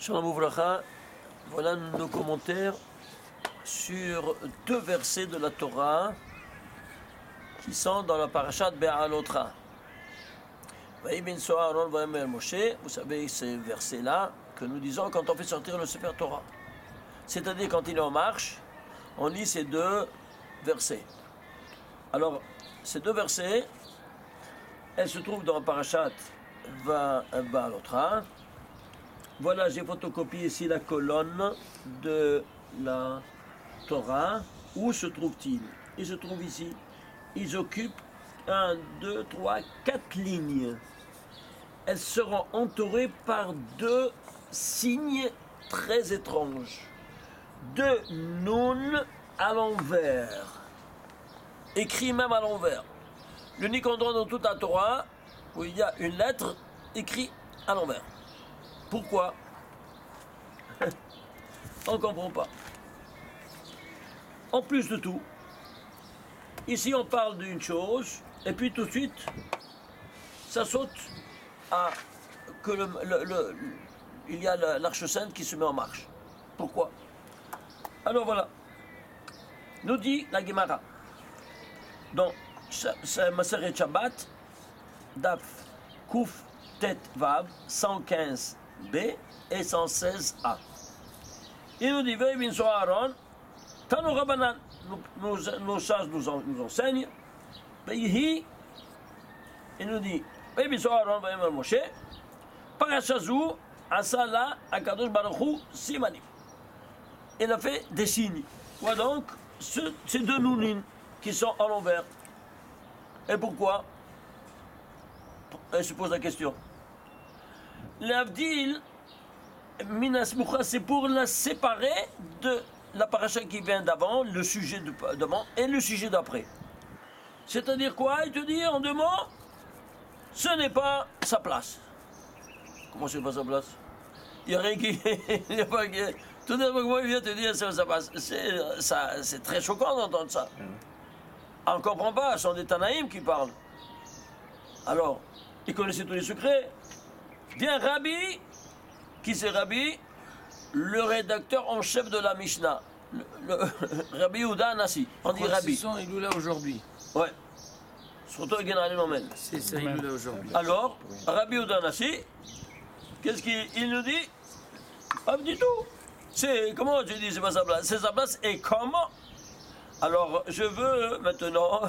Shalom Ouvracha, voilà nos commentaires sur deux versets de la Torah qui sont dans la parashat Be'alotra. Vous savez ces versets-là que nous disons quand on fait sortir le Sefer Torah. C'est-à-dire quand il est en marche, on lit ces deux versets. Alors, ces deux versets, elles se trouvent dans la parashat Be'alotra. Voilà, j'ai photocopié ici la colonne de la Torah. Où se trouve-t-il? Il se trouve ici. Ils occupent 1, 2, 3, 4 lignes. Elles seront entourées par deux signes très étranges. Deux nun à l'envers. Écrit même à l'envers. L'unique endroit dans toute la Torah où il y a une lettre écrite à l'envers. Pourquoi? On ne comprend pas. En plus de tout, ici on parle d'une chose, et puis tout de suite, ça saute à que il y a l'Arche Sainte qui se met en marche. Pourquoi? Alors voilà, nous dit la Gemara, dans Maseret Shabbat, Daf Kuf Tet Vav 115b et 116a. Il nous dit, Vei bin so Aaron, Tanu Rabbanan, nos sages nous enseignent, Veihi, il nous dit, Vei bin so Aaron, Vei Moshe, Parashazou, Asala, Akadosh Baruch Hu, Simanim. Il a fait des signes. Quoi donc? Ces deux nounines qui sont à l'envers. Et pourquoi? Elle se pose la question. L'Avdil, Minas Moucha, c'est pour la séparer de la paracha qui vient d'avant, le sujet d'avant et le sujet d'après. C'est-à-dire quoi? Il te dit en deux mots, ce n'est pas sa place. Comment c'est pas sa place? Il n'y a rien qui. Il n'y a pas qui. Tout d'un coup, il vient te dire c'est sa place. C'est très choquant d'entendre ça. On ne comprend pas, ce sont des Tanaïm qui parlent. Alors, ils connaissaient tous les secrets. Bien Rabbi, qui c'est Rabbi? Le rédacteur en chef de la Mishnah. Rabbi Yehuda Anassi. On dit Rabbi. Il est là aujourd'hui. Ouais. Surtout le général Nomel. C'est ça, il est là aujourd'hui. Alors, Rabbi Yehuda Anassi, qu'est-ce qu'il nous dit? Pas du tout. C'est, comment tu dis, c'est pas sa place? C'est sa place et comment? Alors, je veux maintenant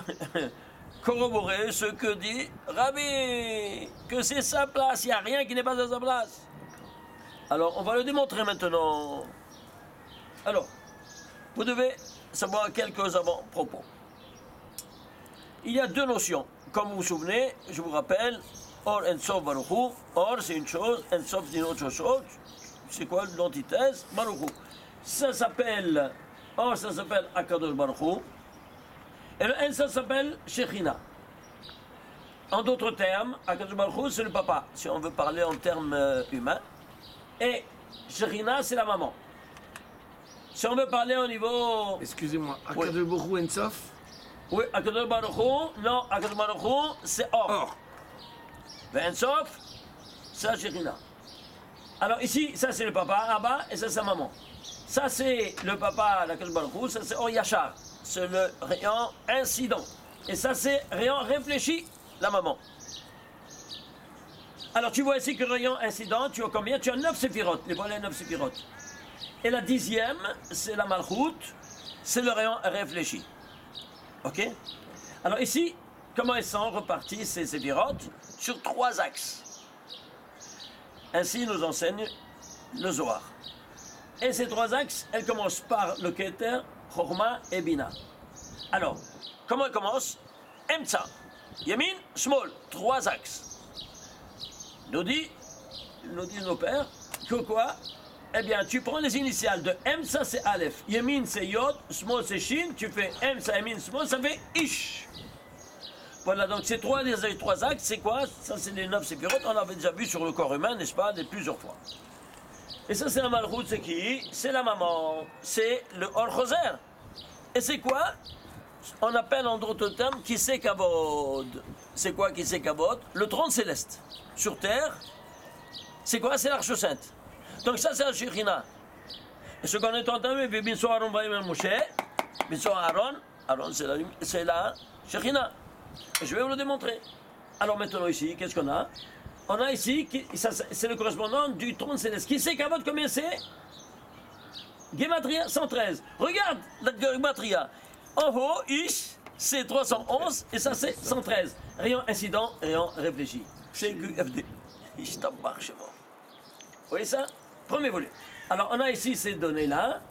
corroborer ce que dit Rabbi, que c'est sa place, il n'y a rien qui n'est pas à sa place. Alors, on va le démontrer maintenant. Alors, vous devez savoir quelques avant-propos. Il y a deux notions. Comme vous vous souvenez, je vous rappelle, Or en Sof Baruch Hu. Or, c'est une chose, en Sof, c'est une autre chose. C'est quoi l'antithèse? Baruch Hu. Ça s'appelle, Or, ça s'appelle Akadosh Baruch Hu. Et le En, ça s'appelle Shekhinah. En d'autres termes, Akadosh Baruch Hu, c'est le papa, si on veut parler en termes humains. Et Shekhinah, c'est la maman. Si on veut parler au niveau... Excusez-moi, Akadosh Baruch Hu Ensof? Oui, Akadosh Baruch Hu, non, Akadosh Baruch Hu, c'est Or. Or. Mais Ensof, c'est la Shekhinah. Alors ici, ça c'est le papa, Abba, et ça c'est la maman. Ça c'est le papa, l'Akadosh Baruch Hu, ça c'est Or Yachar. C'est le rayon incident. Et ça, c'est rayon réfléchi, la maman. Alors, tu vois ici que rayon incident, tu as combien? Tu as 9 séphirotes, les volets 9 séphirotes. Et la 10e, c'est la malchoute, c'est le rayon réfléchi. Ok? Alors ici, comment elles sont reparties, ces séphirotes? Sur 3 axes. Ainsi nous enseigne le Zohar. Et ces 3 axes, elles commencent par le Keter, Chorma et Bina. Alors, comment elle commence? Emtsa, Yamin, Shmol, 3 axes. Nous disent nos pères que quoi? Eh bien, tu prends les initiales de Emtsa, c'est Aleph, Yamin, c'est Yod, Shmol, c'est Shin, tu fais Emtsa, Yamin, Shmol, ça fait Ish. Voilà, donc ces 3 axes, c'est quoi? Ça, c'est les 9 séphirotes, on l'avait déjà vu sur le corps humain, n'est-ce pas, plusieurs fois. Et ça, c'est la malchoute, c'est qui? C'est la maman, c'est le Or Choser. Et c'est quoi? On appelle en d'autres termes Kisei Kavod. C'est quoi Kisei Kavod? Le trône céleste. Sur terre, c'est quoi? C'est l'Arche Sainte. Donc ça, c'est la Shekhinah. Et ce qu'on est entendu, Binso Aaron va aimer Moshe, Binso Aaron, c'est la Shekhinah. Et je vais vous le démontrer. Alors maintenant ici, qu'est-ce qu'on a? On a ici, c'est le correspondant du trône céleste. Qui sait qu'avant combien c'est? Gematria 113. Regarde la Gematria. En haut, Ish, c'est 311 et ça c'est 113. Rayon incident, rayon réfléchi. C'est QFD. Ish Tabar Sheva. Vous voyez ça? Premier volume. Alors on a ici ces données-là.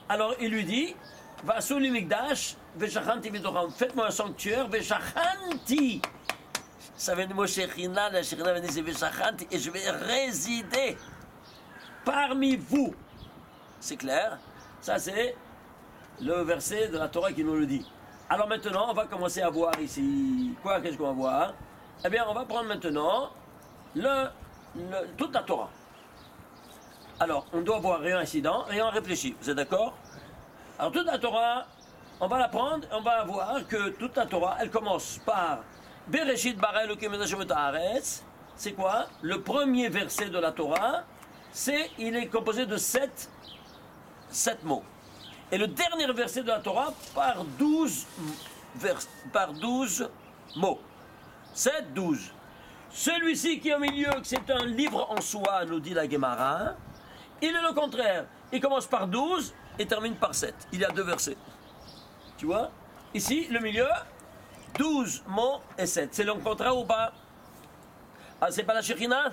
Alors il lui dit, va sous l'imigdash, Veshachanti Vidoram, faites-moi un sanctuaire, Veshachanti. Ça vient du mot Shekhinah, la Shekhinah vient de Veshachanti, et je vais résider parmi vous. C'est clair? Ça c'est le verset de la Torah qui nous le dit. Alors maintenant, on va commencer à voir ici. Quoi, qu'est-ce qu'on va voir? Eh bien, on va prendre maintenant toute la Torah. Alors, on doit voir rien incident, rien réfléchi. Vous êtes d'accord? Alors, toute la Torah, on va la prendre, on va voir que toute la Torah, elle commence par Bereshit bara Elokim et Hashem et haaretz. C'est quoi? Le premier verset de la Torah, il est composé de 7 mots. Et le dernier verset de la Torah par 12 mots. 7, 12. Celui-ci qui est au milieu, c'est un livre en soi, nous dit la Gemara. Il est le contraire. Il commence par 12 et termine par 7. Il y a 2 versets. Tu vois? Ici, le milieu, 12 mots et 7. C'est le contraire ou pas? Ah, c'est pas la Shekhinah?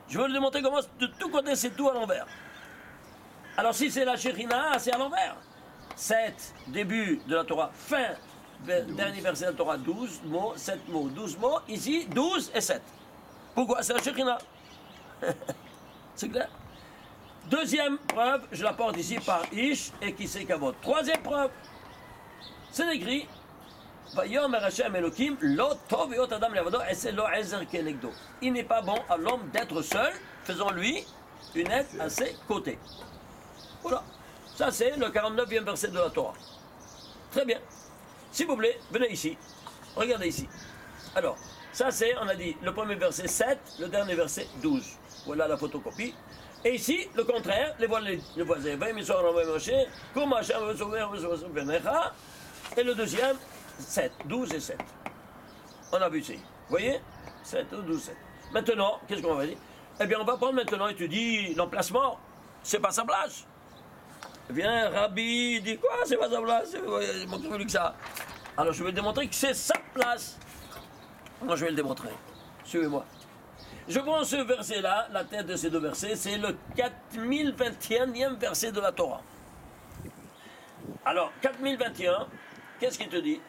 Je veux le démontrer comment de tous côtés c'est tout à l'envers. Alors si c'est la Shekhinah, c'est à l'envers. 7, début de la Torah, fin, dernier verset de la Torah, 12 mots, 7 mots, 12 mots. Ici, 12 et 7. Pourquoi? C'est la Shekhinah. C'est clair? Deuxième preuve, je la porte ici par Ish et qui c'est Kavod. Troisième preuve, c'est écrit Vayom Hashem Elokim lo tov ve'ot adam le'avado et c'est lo ezer kenegdo. Il n'est pas bon à l'homme d'être seul, faisons-lui une aide à ses côtés. Voilà, ça c'est le 49e verset de la Torah. Très bien. S'il vous plaît, venez ici. Regardez ici. Alors, ça c'est, on a dit, le premier verset 7, le dernier verset 12. Voilà la photocopie. Et ici, le contraire, les voisins. Et le deuxième, 7, 12 et 7. On a vu ici. Vous voyez? 7, 12, 7. Maintenant, qu'est-ce qu'on va dire? Eh bien, on va prendre maintenant, et tu dis, l'emplacement, c'est pas sa place. Eh bien, Rabbi dit quoi? C'est pas sa place, c'est plus que ça. Alors, je vais démontrer que c'est sa place. Moi, je vais le démontrer. Suivez-moi. Je prends ce verset-là, la tête de ces deux versets, c'est le 4021e verset de la Torah. Alors, 4021, qu'est-ce qu'il te dit?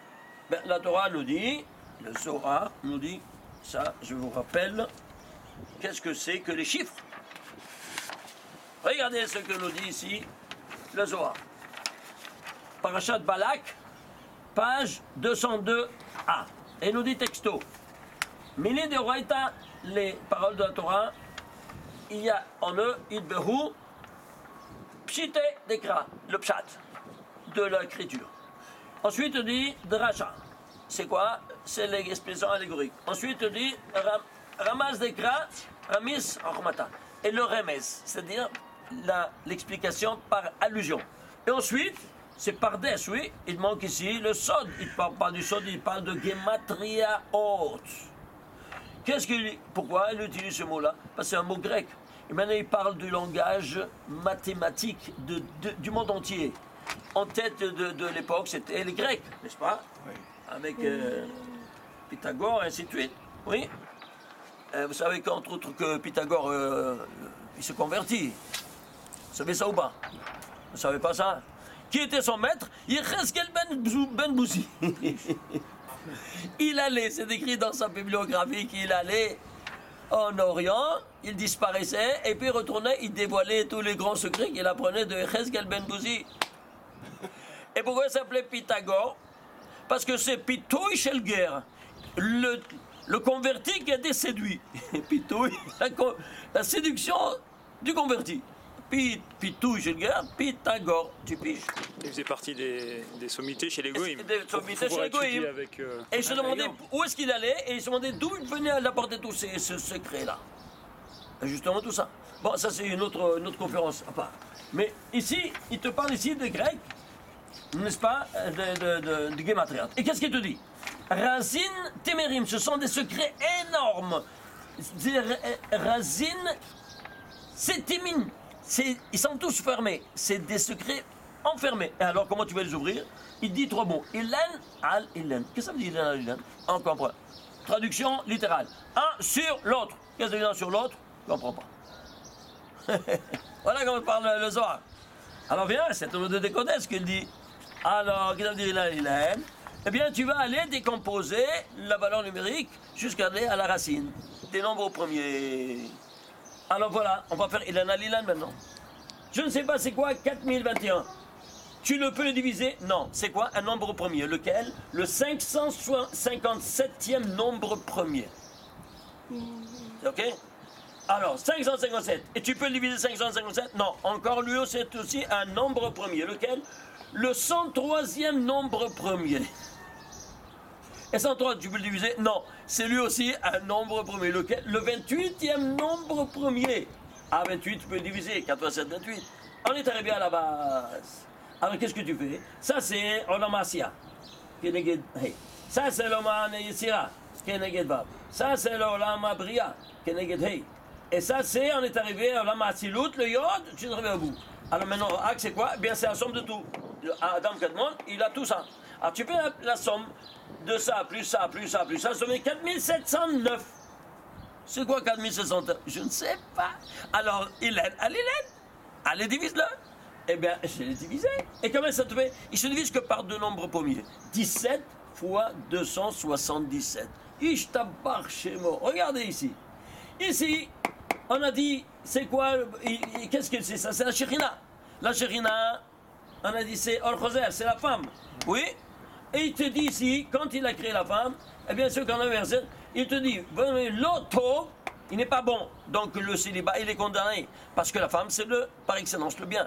Ben, la Torah nous dit, le Zohar nous dit, ça, je vous rappelle, qu'est-ce que c'est que les chiffres? Regardez ce que nous dit ici le Zohar. Parashat Balak, page 202a. Et il nous dit texto. Mini de Oraita, les paroles de la Torah, il y a en eux, Idbehu, Pshite Dekra, le Pshat de l'écriture. Ensuite, il dit Dracha. C'est quoi? C'est l'expression allégorique. Ensuite, il dit Ramaz Dekra, Ramis Achmata. Et le Remez, c'est-à-dire l'explication par allusion. Et ensuite, c'est par des, oui, il manque ici le Sod. Il ne parle pas du Sod, il parle de Gematria haute. Pourquoi il utilise ce mot-là? Parce que c'est un mot grec. Et maintenant, il parle du langage mathématique du monde entier. En tête de l'époque, c'était les Grecs, n'est-ce pas? Oui. Avec Pythagore et ainsi de suite. Oui. Vous savez qu'entre autres que Pythagore, il se convertit. Vous savez ça ou pas? Vous ne savez pas ça? Qui était son maître? Yecheskel ben Bouzi. Il allait, c'est écrit dans sa bibliographie qu'il allait en Orient, il disparaissait, et puis il retournait, il dévoilait tous les grands secrets qu'il apprenait de Yecheskel ben Bouzi. Et pourquoi il s'appelait Pythagore? Parce que c'est Pitouy Shelger, le converti qui a été séduit. Pitouy, la séduction du converti. Pitouy Shelger, Pythagore, tu piges. Il faisait partie des sommités chez les Goïms. Des sommités chez les Goïms. Et il se demandait où est-ce qu'il allait, et il se demandait d'où il venait à apporter tous ces secrets-là. Et justement tout ça. Bon, ça c'est une autre conférence à part. Mais ici, il te parle ici de grec, n'est-ce pas, de Gematria. Et qu'est-ce qu'il te dit? Racine, Témérim, ce sont des secrets énormes. Racine, c'est Témine. Ils sont tous fermés. C'est des secrets enfermés. Et alors, comment tu vas les ouvrir? Il dit trois mots. Ilan al Ilan. Qu'est-ce que ça veut dire Ilan al Ilan? On comprend. Traduction littérale. Un sur l'autre. Qu'est-ce que ça veut dire sur l'autre? Je ne comprends pas. Voilà comment parle le Zohar. Alors viens, c'est au de décoder ce qu'il dit. Alors, qu'est-ce que ça veut dire Ilan al Ilan? Eh bien, tu vas aller décomposer la valeur numérique jusqu'à aller à la racine des nombres au premier. Alors voilà, on va faire Ilan al Ilan maintenant. Je ne sais pas c'est quoi 4021. Tu ne peux le diviser? Non. C'est quoi un nombre premier? Lequel? Le 557e nombre premier. Ok? Alors, 557. Et tu peux le diviser 557? Non. Encore lui, c'est aussi un nombre premier. Lequel? Le 103e nombre premier. Et 103, tu peux le diviser? Non. C'est lui aussi un nombre premier. Lequel? Le 28e nombre premier. Ah, 28, tu peux le diviser. 87, 28. On est arrivé à la base. Alors, qu'est-ce que tu fais? Ça, c'est Olam Asiya. Ça, c'est l'Olam Yesira. Ça, c'est l'Olam Abriya. Et ça, c'est, on est arrivé à l'Olam Asilut, le Yod, tu es arrivé au bout. Alors maintenant, Ak, c'est quoi? Eh bien, c'est la somme de tout. Adam Kadmon, il a tout ça. Alors, tu fais la somme de ça, plus ça, plus ça, plus ça, ça fait 4709. C'est quoi 4709? Je ne sais pas. Alors, allez, divise-le. Eh bien, je l'ai divisé. Et comment ça te fait? Il se divise que par deux nombres premiers. 17 fois 277. Ishtabar Shemo. Regardez ici. Ici, on a dit, c'est quoi? Qu'est-ce que c'est ça? C'est la Shekhinah. La Shekhinah, on a dit, c'est Or-Choser, c'est la femme. Oui? Et il te dit ici, quand il a créé la femme, eh bien, ce qu'on a versé, il te dit, l'auto, il n'est pas bon. Donc le célibat, il est condamné. Parce que la femme, c'est par excellence le bien.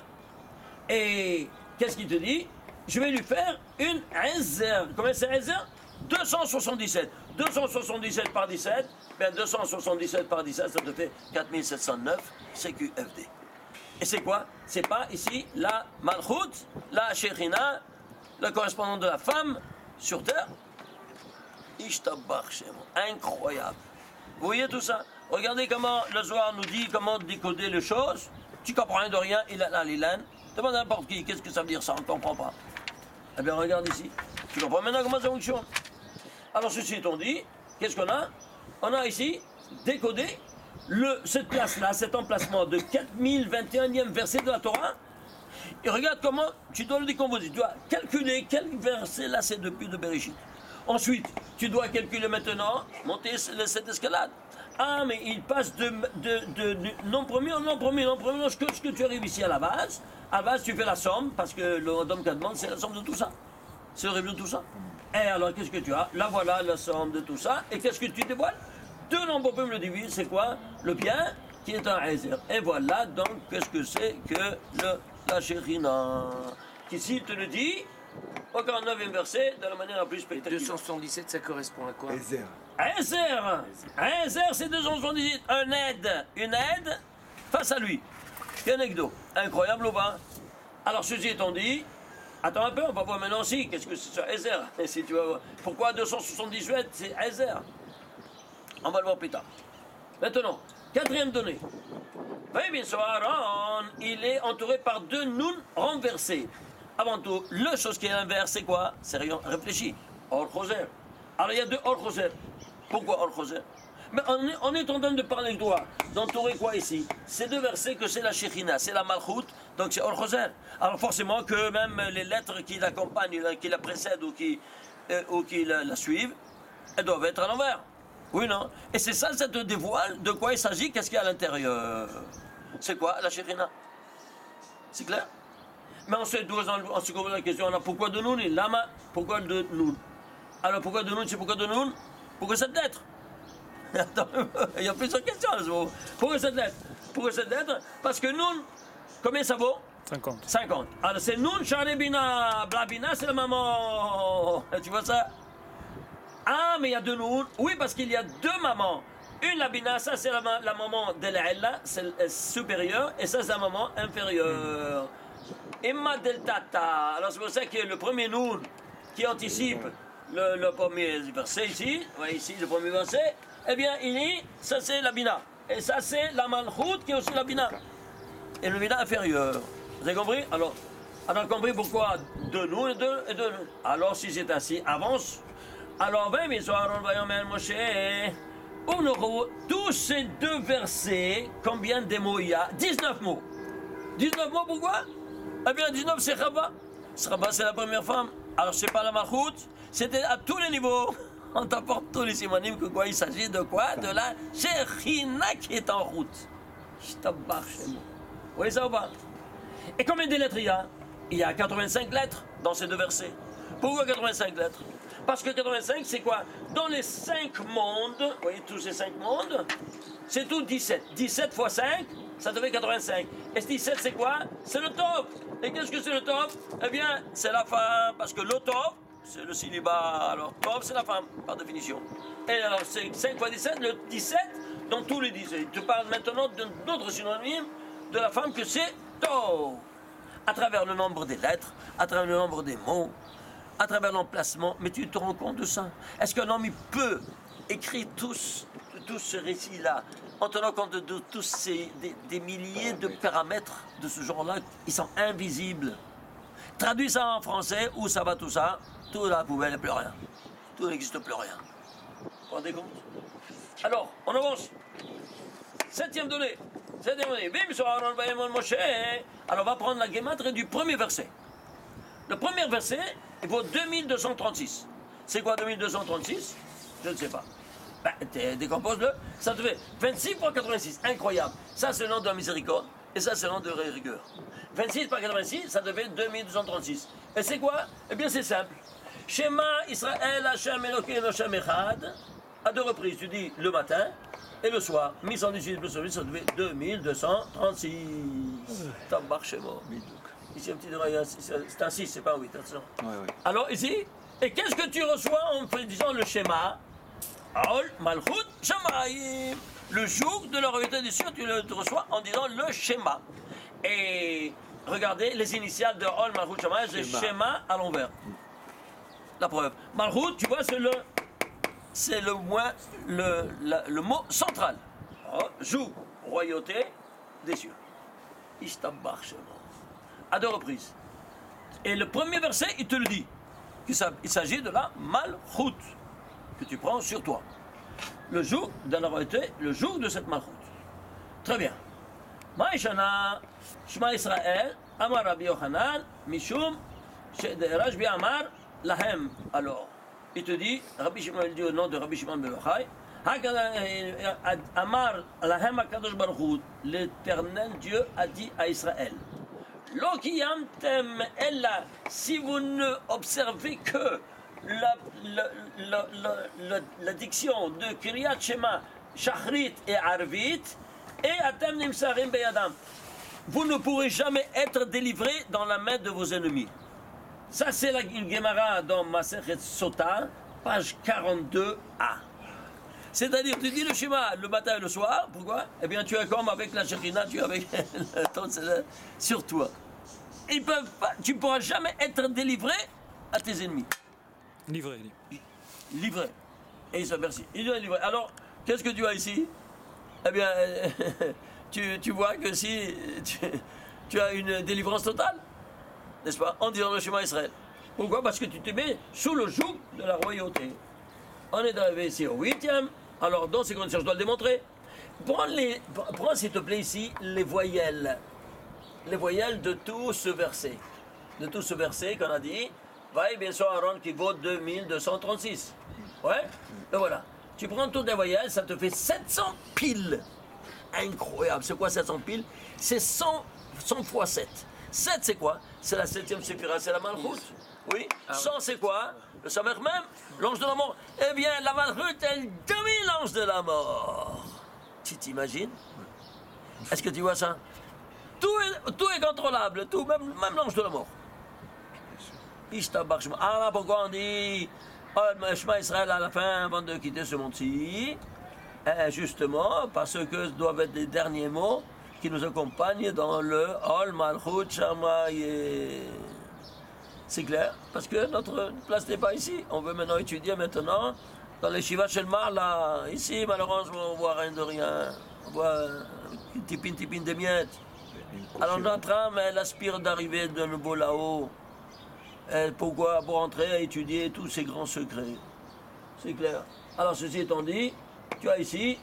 Et qu'est-ce qu'il te dit? Je vais lui faire une Ezer. Combien c'est Ezer? 277. 277 par 17, bien 277 par 17, ça te fait 4709 CQFD. Et c'est quoi? C'est pas ici la Malchut, la Shekhinah, la correspondante de la femme sur terre? Ishtabach Shemo. Incroyable. Vous voyez tout ça? Regardez comment le Zohar nous dit comment décoder les choses. Tu comprends rien de rien, il a l'ilan. Demande à n'importe qui, qu'est-ce que ça veut dire ça? On ne comprend pas. Eh bien, regarde ici. Tu comprends maintenant comment ça fonctionne? Alors, ceci étant dit, qu'est-ce qu'on a? On a ici décodé cette place-là, cet emplacement de 4021e verset de la Torah. Et regarde comment tu dois le décomposer. Tu dois calculer quel verset là c'est depuis le Bereshit. Ensuite, tu dois calculer maintenant, monter cette escalade. Ah, mais il passe de non premier en non premier, non premier, lorsque tu arrives ici à la base. À la base, tu fais la somme, parce que le Dom Kadmon, c'est la somme de tout ça. C'est le revenu de tout ça. Et alors, qu'est-ce que tu as? Là, voilà la somme de tout ça. Et qu'est-ce que tu dévoiles? Deux nombres premiers le divise, c'est quoi? Le bien, qui est un Ezer. Et voilà, donc, qu'est-ce que c'est que la Shekhinah? Qu'ici, il te le dit, au 49e verset, de la manière la plus spectaculaire. 277, ça correspond à quoi? Ezer. Ezer, c'est 278. Une aide face à lui. Kenegdo. Incroyable ou pas? Alors, ceci étant dit, attends un peu, on va voir maintenant aussi. Qu'est-ce que c'est ça? Ezer. Et si tu vas voir. Pourquoi 278, c'est Ezer? On va le voir plus tard. Maintenant, quatrième donnée. Oui, bien sûr, Aaron, il est entouré par deux nouns renversés. Avant tout, la chose qui est inverse, c'est quoi? C'est rien réfléchi. Or-Choser. Alors, il y a deux Or-Choser. Pourquoi Or-Choser? Mais on est en train de parler de toi, d'entourer quoi ici? Ces deux versets que c'est la Shekhinah, c'est la Malchut, donc c'est Or-Choser. Alors forcément que même les lettres qui l'accompagnent, qui la précèdent ou qui la suivent, elles doivent être à l'envers. Oui, non? Et c'est ça, ça te dévoile de quoi il s'agit, qu'est-ce qu'il y a à l'intérieur? C'est quoi la Shekhinah? C'est clair? Mais ensuite, on se pose la question, on a pourquoi de Noun? Lama, pourquoi de Noun? Alors pourquoi de Noun, c'est pourquoi de Noun? Pourquoi cette lettre? Attends, il y a plusieurs questions à ce moment. Pourquoi cette lettre? Pourquoi cette lettre? Parce que Noun, combien ça vaut? 50. 50. Alors c'est Noun, Sharebina, Blabina, c'est la maman. Tu vois ça? Ah, mais il y a deux Noun. Oui, parce qu'il y a deux mamans. Une labina, ça c'est la maman de l'Ella, c'est le supérieur, et ça c'est la maman inférieure. Imma del tata, alors c'est pour ça que le premier noun qui anticipe le premier verset ici, ouais, ici le premier verset, eh bien il dit, ça c'est la bina. Et ça c'est la malchoute qui est aussi la bina. Et le bina inférieur. Vous avez compris? Alors, on a compris pourquoi deux noun et deux noun. Alors si c'est ainsi, avance. Alors, Moshe, tous ces deux versets, combien de mots il y a? 19 mots. 19 mots, pourquoi? Eh bien, 19, c'est Chava. Chava, c'est la première femme. Alors, c'est pas la Malchout, c'était à tous les niveaux. On t'apporte tous les simonymes que quoi il s'agit de quoi? De la Shechina qui est en route. Je t'abbarre chez moi. Vous voyez ça ou pas? Et combien de lettres il y a? Il y a 85 lettres dans ces deux versets. Pourquoi 85 lettres? Parce que 85, c'est quoi? Dans les 5 mondes, vous voyez tous ces 5 mondes, c'est tout 17. 17 fois 5, ça te fait 85. Et ce 17, c'est quoi? C'est le top. Et qu'est-ce que c'est le top? Eh bien, c'est la femme. Parce que le top, c'est le célibat. Alors, top, c'est la femme, par définition. Et alors, c'est 5 fois 17, le 17, dans tous les 17. Je parle maintenant d'un autre synonyme de la femme que c'est top. À travers le nombre des lettres, à travers le nombre des mots, à travers l'emplacement, mais tu te rends compte de ça? Est-ce qu'un homme il peut écrire tout ce récit-là en tenant compte de tous ces des milliers de paramètres de ce genre-là? Ils sont invisibles. Traduis ça en français, où ça va tout ça? Tout à la poubelle et plus rien. Tout n'existe plus rien. Vous vous rendez compte? Alors, on avance. Septième donnée. Bim sur Aaron Vayemon Moshe. Alors, on va prendre la guématrie du premier verset. Le premier verset, il vaut 2236. C'est quoi 2236? Je ne sais pas. Ben, décompose-le. Ça te fait 26 par 86. Incroyable. Ça, c'est le nom de la miséricorde. Et ça, c'est le nom de la rigueur. 26 par 86, ça te fait 2236. Et c'est quoi? Eh bien, c'est simple. Shema Israël Hashem Elokeinu Hashem Echad. À deux reprises, tu dis le matin et le soir. 1118 plus 8, ça te fait 2236. Tabar Shema. Ici, un petit détail, c'est un 6, c'est pas un 8, attention. Ouais, ouais. Alors, ici, et qu'est-ce que tu reçois en disant le schéma? Aol, Malchut, Shamayim. Le jour de la royauté des cieux, tu le reçois en disant le schéma. Et regardez, les initiales de Aol, Malchut, Shamayim, c'est schéma à l'envers. La preuve. Malchut, tu vois, c'est le mot central. Oh, joug, royauté des cieux. Ishtabbar Shema. À deux reprises. Et le premier verset, il te le dit. Il s'agit de la malchoute que tu prends sur toi. Le jour de la royauté, le jour de cette malchoute. Très bien. Maïshana, Shema Israël, Amar Rabbi Yochanan, Mishum, Rajbi Amar, Lahem. Alors, il te dit, Rabbi Shimon, il dit au nom de Rabbi Shimon ben Yochai, Amar Lahem Akadosh Baruch Hu, l'Éternel Dieu a dit à Israël. Lokiyamtem ella, si vous ne observez que la diction de Kiryat Shema, Shachrit et Arvit, et Atem Nimsarim Beyadam, vous ne pourrez jamais être délivrés dans la main de vos ennemis. Ça, c'est une Gemara dans Masechet Sota, page 42a. C'est-à-dire, tu dis le schéma le matin et le soir, pourquoi? Eh bien, tu es comme avec la Shekhinah, tu es avec ton sur toi. Tu ne pourras jamais être délivré à tes ennemis. Livré. Livré. Et il s'aperçoit. Il doit livrer. Alors, qu'est-ce que tu as ici? Eh bien, tu vois que si tu as une délivrance totale, n'est-ce pas, en disant le schéma Israël. Pourquoi? Parce que tu te mets sous le joug de la royauté. On est arrivé ici au 8e. Alors, dans ces conditions, je dois le démontrer. Prends s'il te plaît ici les voyelles. Les voyelles de tout ce verset. De tout ce verset qu'on a dit. Vaille bien sûr Aaron qui vaut 2236. Ouais? Et voilà. Tu prends toutes les voyelles, ça te fait 700 piles. Incroyable. C'est quoi 700 piles? C'est 100 fois 7. 7 c'est quoi? C'est la 7e séphira, c'est la Malchut. Oui. 100 c'est quoi? Le Samer même, l'ange de la mort. Eh bien, la Malchut, elle domine l'ange de la mort. Tu t'imagines? Est-ce que tu vois ça? Tout est contrôlable, tout, même l'ange de la mort. Ah là, pourquoi on dit Shema Israël à la fin, avant de quitter ce monde-ci? Justement, parce que ce doivent être les derniers mots qui nous accompagnent dans le Ol Malchut Shamaye. C'est clair, parce que notre place n'est pas ici. On veut maintenant étudier dans les Shiva Shelmar, là. Ici, malheureusement, on voit rien de rien. On voit tipin de miettes. Alors notre âme, elle aspire d'arriver de nouveau là-haut. Pourquoi? Pour entrer à étudier tous ces grands secrets. C'est clair. Alors ceci étant dit, tu as ici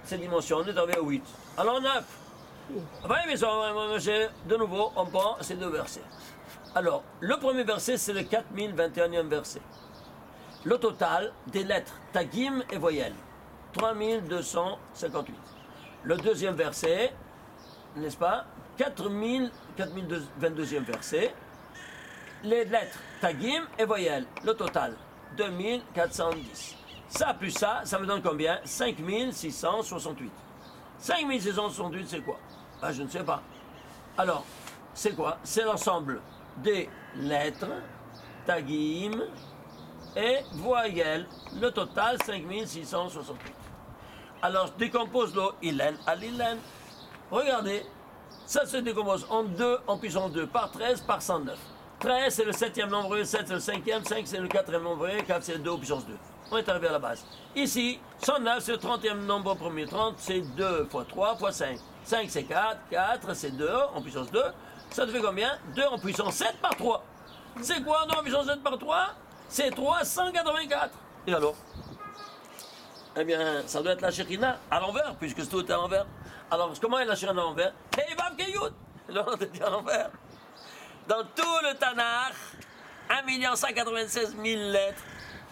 ces dimensions, on est arrivé à 8. Alors 9. De nouveau, on prend ces deux versets. Alors, le premier verset, c'est le 4021e verset. Le total des lettres, tagim et voyelles, 3258. Le deuxième verset, n'est-ce pas, 4022e verset, les lettres, tagim et voyelles, le total, 2410. Ça plus ça me donne combien? 5668. 5668, c'est quoi? Ah, je ne sais pas. Alors, c'est quoi? C'est l'ensemble des lettres, tagim et voyelles. Le total, 5668. Alors, je décompose le ilen à l'ilen. Regardez, ça se décompose en 2, en puissance 2, par 13, par 109. 13, c'est le 7e nombre, 7, c'est le 5e, 5, c'est le 4e nombre, 4, c'est le 2 en puissance 2. On est arrivé à la base. Ici, 109, c'est le 30e nombre premier. 30, c'est 2 fois 3 fois 5. 5, c'est 4. 4, c'est 2 en puissance 2. Ça te fait combien? 2 en puissance 7 par 3. C'est quoi 2 en puissance 7 par 3? C'est 384. Et alors? Eh bien, ça doit être la Shekhina à l'envers, puisque tout est à l'envers. Alors, comment est la Shekhina à l'envers? Keïvav Keyout. Là, on est à l'envers. Dans tout le Tanakh, 1 196 000 lettres,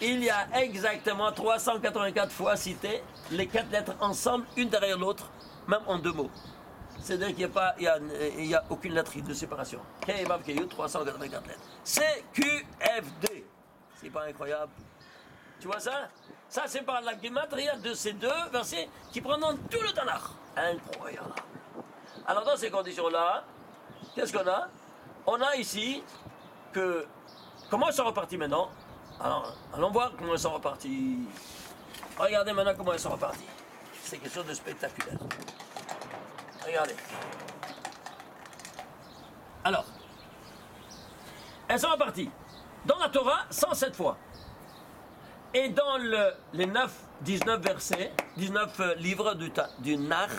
il y a exactement 384 fois cité les 4 lettres ensemble, une derrière l'autre, même en 2 mots. C'est-à-dire qu'il n'y a aucune lettre de séparation. Keïvav Keyout, 384 lettres. CQFD. C'est pas incroyable? Tu vois ça? Ça, c'est par la gematria de ces deux versets qui prennent dans tout le Tanakh. Incroyable. Alors, dans ces conditions-là, qu'est-ce qu'on a? On a ici que... Comment ils sont repartis maintenant? Alors, allons voir comment ils sont repartis. Regardez maintenant comment ils sont repartis. C'est quelque chose de spectaculaire. Regardez. Alors, elles sont reparties. Dans la Torah, 107 fois. Et dans les 19 versets, 19 livres du Nach,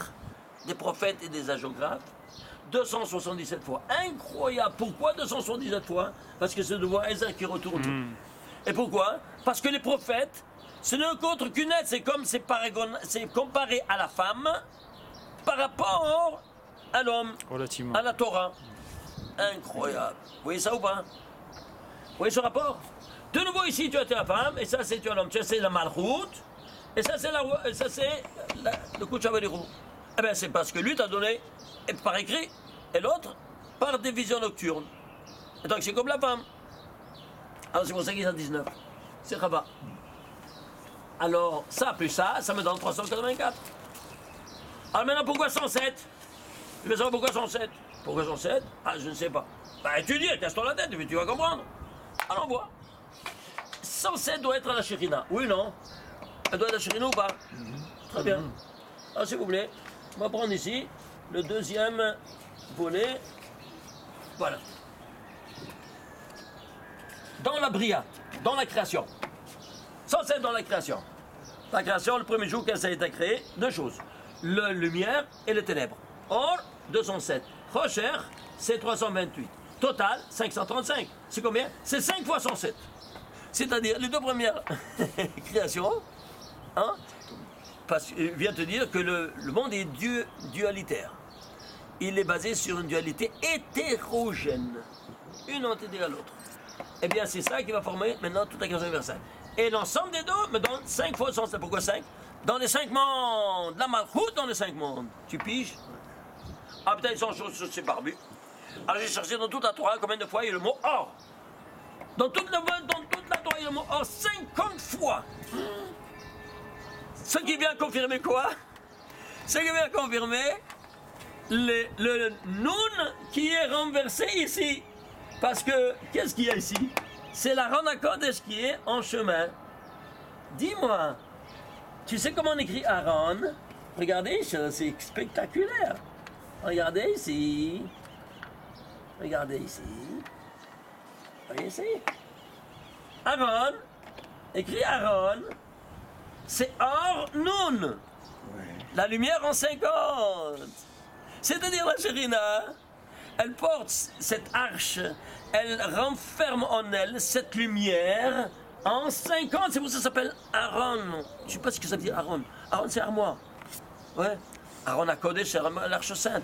des prophètes et des hagiographes, 277 fois. Incroyable. Pourquoi 277 fois? Parce que c'est de voir Ezra qui retourne. Et pourquoi? Parce que les prophètes, ce n'est qu'autre qu'une aide. C'est comme c'est comparé à la femme par rapport à l'homme, relativement, à la Torah. Incroyable. Vous voyez ça ou pas? Vous voyez ce rapport? De nouveau ici, tu as la femme, et ça c'est tu as l'homme. C'est la malchoute, et ça c'est le Kouchavadérou. Eh bien c'est parce que lui t'a donné par écrit, et l'autre par des visions nocturnes. Et donc c'est comme la femme. Alors c'est pour ça qu'il y a 19. C'est Chava. Alors ça plus ça me donne 384. Alors maintenant pourquoi 107? Tu veux savoir pourquoi 107? Pourquoi 107? Ah je ne sais pas. Bah étudie, casse-toi la tête, mais tu vas comprendre. Alors on voit. 107 doit être à la Shekhina. Oui, non? Elle doit être à la Shekhina ou pas? Très bien. Alors, s'il vous plaît, on va prendre ici le deuxième volet. Voilà. Dans la Bria, dans la création. 107 dans la création. La création, le premier jour qu'elle a été créée, 2 choses. La lumière et les ténèbres. Or, 207. Rocher, c'est 328. Total, 535. C'est combien? C'est 5 fois 107. C'est-à-dire, les 2 premières créations, hein, vient te dire que le monde est dualitaire. Il est basé sur une dualité hétérogène. Une entité à l'autre. Eh bien, c'est ça qui va former maintenant toute la création universelle. Et l'ensemble des deux me donne 5 fois 107. Pourquoi 5? Dans les 5 mondes. La malchoute dans les 5 mondes. Tu piges? Ah, peut-être 100 choses, c'est barbu. Alors, j'ai cherché dans toute la Torah combien de fois il y a le mot or. Dans toute la Torah, il y a le mot or 50 fois. Ce qui vient confirmer quoi? Ce qui vient confirmer le nun qui est renversé ici. Parce que, qu'est-ce qu'il y a ici? C'est la Rana Kodesh qui est en chemin. Dis-moi, Tu sais comment on écrit Aaron? Regardez, ça, c'est spectaculaire. Regardez ici. Regardez ici. Regardez ici. Aaron, écrit Aaron, c'est Or Nun. La lumière en 50. C'est-à-dire la Shérina, elle porte cette arche, elle renferme en elle cette lumière en 50. C'est pour ça que ça s'appelle Aaron. Je ne sais pas ce que ça veut dire Aaron. Aaron, c'est armoire. Ouais. Aaron à Kodesh, c'est l'arche sainte.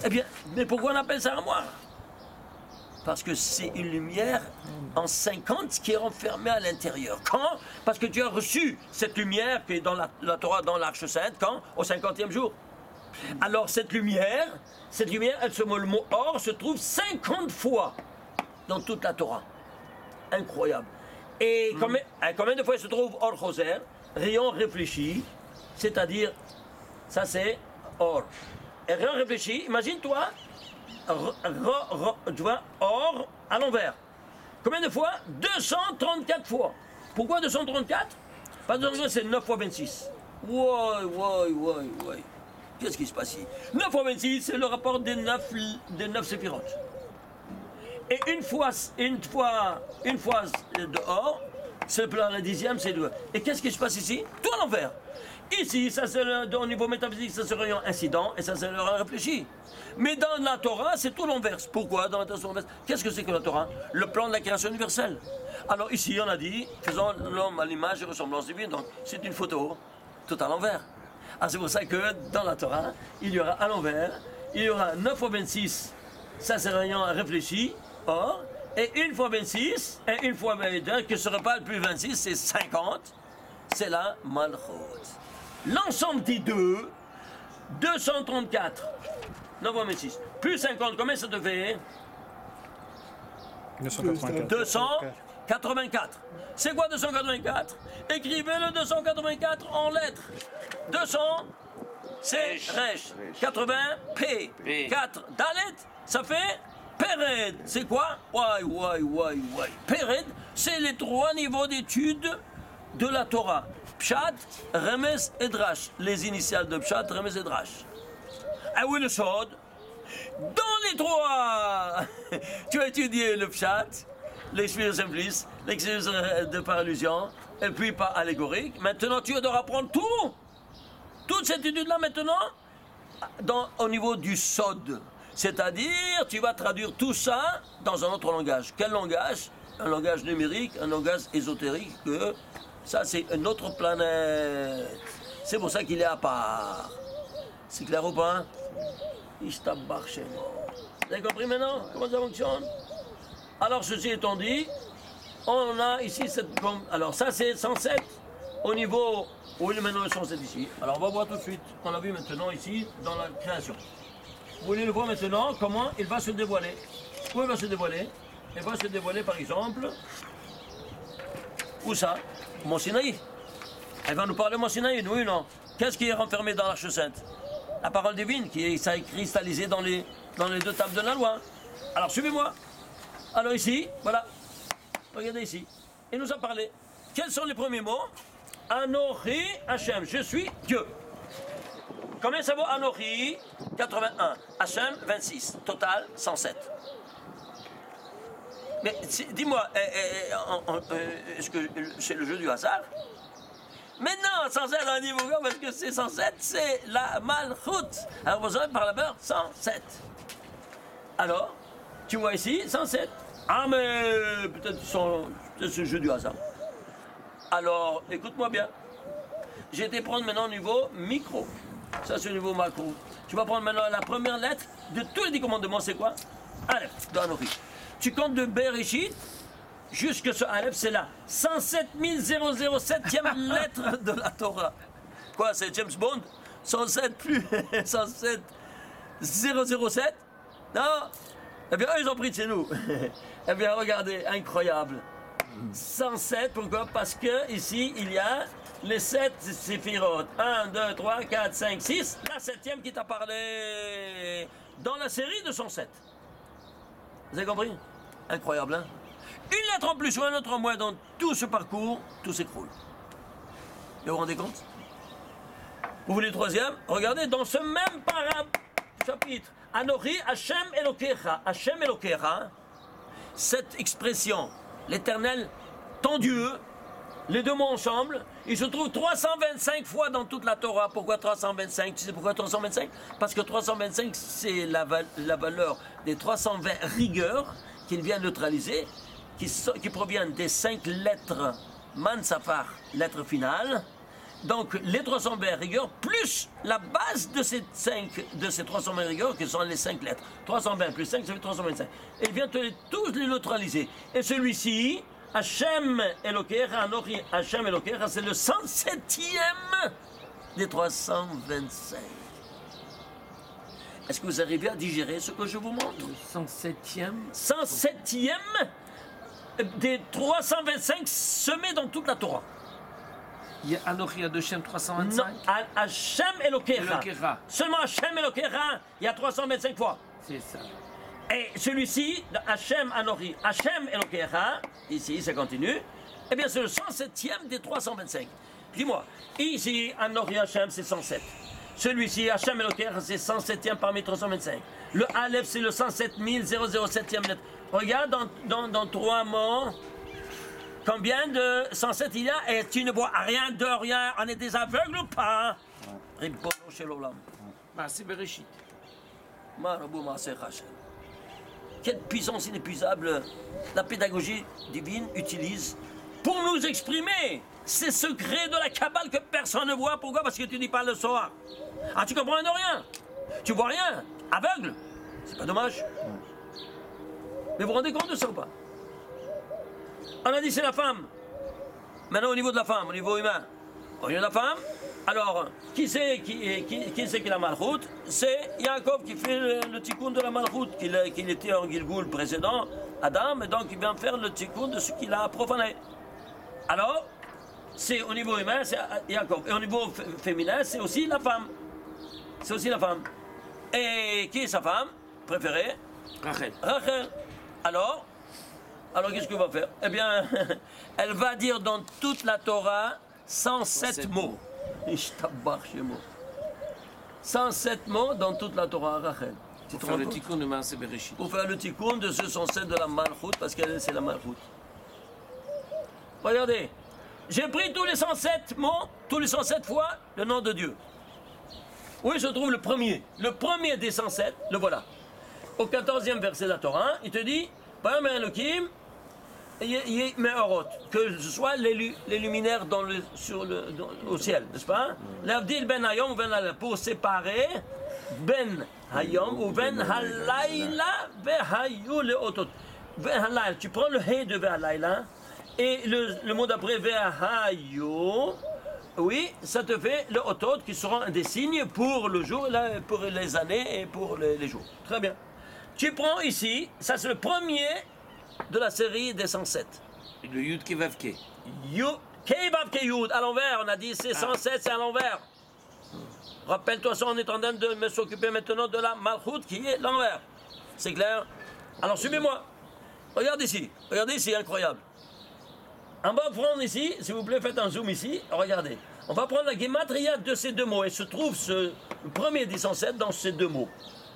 Eh bien, mais pourquoi on appelle ça armoire? Parce que c'est une lumière en 50 qui est renfermée à l'intérieur. Quand? Parce que tu as reçu cette lumière qui est dans la Torah, dans l'arche sainte, quand? Au 50e jour. Alors cette lumière, le mot or se trouve 50 fois dans toute la Torah. Incroyable. Et combien de fois il se trouve or choser, rayon réfléchi, c'est-à-dire, ça c'est or. Et rayon réfléchi, imagine-toi, tu vois, or à l'envers. Combien de fois? 234 fois. Pourquoi 234? Parce que c'est 9 fois 26. Ouais. Qu'est-ce qui se passe ici? 9 fois 26, c'est le rapport des 9 séphirotes. Et une fois dehors, c'est la 10e, c'est 2. Et qu'est-ce qui se passe ici? Tout à l'envers. Ici, ça c'est au niveau métaphysique, ça c'est le rayon incident, et ça c'est le rayon réfléchi. Mais dans la Torah, c'est tout l'inverse. Pourquoi dans la Torah? Qu'est-ce que c'est que la Torah? Le plan de la création universelle. Alors ici, on a dit, faisons l'homme à l'image et ressemblance divine. Donc c'est une photo, tout à l'envers. Ah, c'est pour ça que dans la Torah, il y aura à l'envers, il y aura 9 fois 26, ça c'est rayon réfléchi, or, et 1 fois 26, et 1 fois 22, que ce repas plus 26, c'est 50, c'est la Malchut. L'ensemble des deux, 234, 9 fois 26, plus 50, combien ça te fait? 284. C'est quoi 284? Écrivez le 284 en lettres. 200, c'est Resh. 80, P. 4, Dalet, ça fait Pered. C'est quoi? Ouais. Pered, c'est les 3 niveaux d'études de la Torah. Pshat, Remez et Drash. Les initiales de Pshat, Remez et Drash. Ah oui, le Sod. Dans les 3, tu as étudié le Pshat, l'expérience simplice, l'expérience de par allusion, et puis par allégorique. Maintenant, tu dois apprendre tout. Toute cette étude-là, maintenant, au niveau du Sod. C'est-à-dire, tu vas traduire tout ça dans un autre langage. Quel langage? Un langage numérique, un langage ésotérique, que ça, c'est une autre planète. C'est pour ça qu'il est à part. C'est clair ou pas? Vous avez compris maintenant comment ça fonctionne? Alors, ceci étant dit, on a ici cette... Alors, ça, c'est 107 au niveau... Où il est maintenant le 107 ici? Alors, on va voir tout de suite. On l'a vu maintenant ici, dans la création. Vous voulez le voir maintenant, comment il va se dévoiler? Où il va se dévoiler? Il va se dévoiler, par exemple... Où ça? Mont Sinaï. Elle va nous parler de Mont Sinaï, oui ou non? Qu'est-ce qui est renfermé dans l'Arche Sainte? La parole divine qui est cristallisée dans les 2 tables de la loi. Alors suivez-moi. Alors ici, voilà. Regardez ici. Il nous a parlé. Quels sont les premiers mots? Anochi Hachem. Je suis Dieu. Combien ça vaut Anochi? 81. Hachem 26. Total 107. Mais dis-moi, est-ce que c'est le jeu du hasard? Mais non, 107 à un niveau grand, parce que c'est 107, c'est la Malchut. Alors vous aurez par la beurre 107. Alors, tu vois ici 107. Ah mais peut-être c'est le jeu du hasard. Alors, écoute-moi bien. J'ai été prendre maintenant au niveau micro. Ça c'est au niveau macro. Tu vas prendre maintenant la première lettre de tous les 10 commandements, c'est quoi? Aleph, dans Anochi. Tu comptes de Bereshit jusque ce Aleph, c'est la 107 007e lettre de la Torah. Quoi, c'est James Bond? 107 plus 107 007? Non? Eh bien, eux, ils ont pris de chez nous. Eh bien, regardez, incroyable. 107, pourquoi? Parce que ici, il y a les 7 séphirotes. 1, 2, 3, 4, 5, 6. La 7e qui t'a parlé dans la série de 107. Vous avez compris? Incroyable, hein? Une lettre en plus ou un autre en moins dans tout ce parcours, tout s'écroule. Et vous vous rendez compte? Vous voulez le troisième? Regardez dans ce même chapitre. Anochi Hashem Elokecha. Hashem Elokecha, cette expression, l'éternel, ton Dieu, les deux mots ensemble, ils se trouvent 325 fois dans toute la Torah. Pourquoi 325? Tu sais pourquoi 325? Parce que 325, c'est la valeur des 320 rigueurs qu'il vient neutraliser, qui proviennent des 5 lettres Man Safar, lettre finale. Donc les 320 rigueurs plus la base de ces 320 rigueurs qui sont les 5 lettres. 320 plus 5, ça fait 325. Et il vient tous les neutraliser. Et celui-ci, Hashem Elokecha, Anochi Hashem Elokecha, c'est le 107e des 325. Est-ce que vous arrivez à digérer ce que je vous montre? 107e 107e des 325 semés dans toute la Torah. Il y a Anochi Adoshem 325. Non, Hashem Elokecha. Elokecha. Seulement Hashem Elokecha, il y a 325 fois. C'est ça. Et celui-ci, Hashem Anochi, Hashem Elokecha, ici, ça continue, eh bien c'est le 107e des 325. Dis-moi, ici, Anochi Hashem, c'est 107. Celui-ci, Hashem Elokecha, c'est 107e parmi 325. Le Aleph, c'est le 107 007e lettre. Regarde dans 3 mots. Combien de 107 il y a? Et tu ne vois rien de rien. On est des aveugles ou pas? Ribono shel olam. C'est Bereshit. Marabou Maaseh Hashem. Quelle puissance inépuisable la pédagogie divine utilise pour nous exprimer ces secrets de la Kabbale que personne ne voit. Pourquoi? Parce que tu dis pas le soir. Ah, tu comprends de rien. Tu vois rien. Aveugle. C'est pas dommage. Mais vous vous rendez compte de ça ou pas? On a dit c'est la femme. Maintenant au niveau de la femme, au niveau humain. Au niveau de la femme, alors qui c'est qui la malchoute? C'est Yaakov qui fait le tikkun de la malchoute, qu'il était en Gilgoul précédent, Adam, et donc il vient faire le tikkun de ce qu'il a profané. Alors, c'est au niveau humain, c'est Yaakov. Et au niveau féminin, c'est aussi la femme. C'est aussi la femme. Et qui est sa femme préférée? Rachel. Rachel. Alors qu'est-ce qu'elle va faire? Eh bien, elle va dire dans toute la Torah 107 mots. 107 mots dans toute la Torah, Rachel. Pour faire le tikkun de Maaseh Bereshit. Pour faire le tikkun de ce 107 de la Malchut, parce qu'elle, c'est la Malchut. Regardez, j'ai pris tous les 107 mots, tous les 107 fois, le nom de Dieu. Où se trouve le premier? Le premier des 107, le voilà. Au 14e verset de la Torah, il te dit, Bayam Elokim, que ce soit les luminaires au ciel, n'est-ce pas? L'avdil ben hayom ben halayla, pour séparer ben hayom ou ben halayla ben hayu le otot. Ben halayla, tu prends le hey de ben halayla et le mot d'après ben hayu, oui, ça te fait le otot qui seront des signes pour le jour, pour les années et pour les jours. Très bien. Tu prends ici, ça c'est le premier de la série des 107. Et le Yud Kevavke. Kevavke Yud, à l'envers, on a dit c'est 107, c'est à l'envers. Rappelle-toi ça, on est en train de s'occuper maintenant de la Malchut qui est l'envers. C'est clair? Alors suivez-moi. Regardez ici, incroyable. On va prendre ici, s'il vous plaît, faites un zoom ici, regardez. On va prendre la gematria de ces deux mots, et se trouve le premier des 107 dans ces deux mots.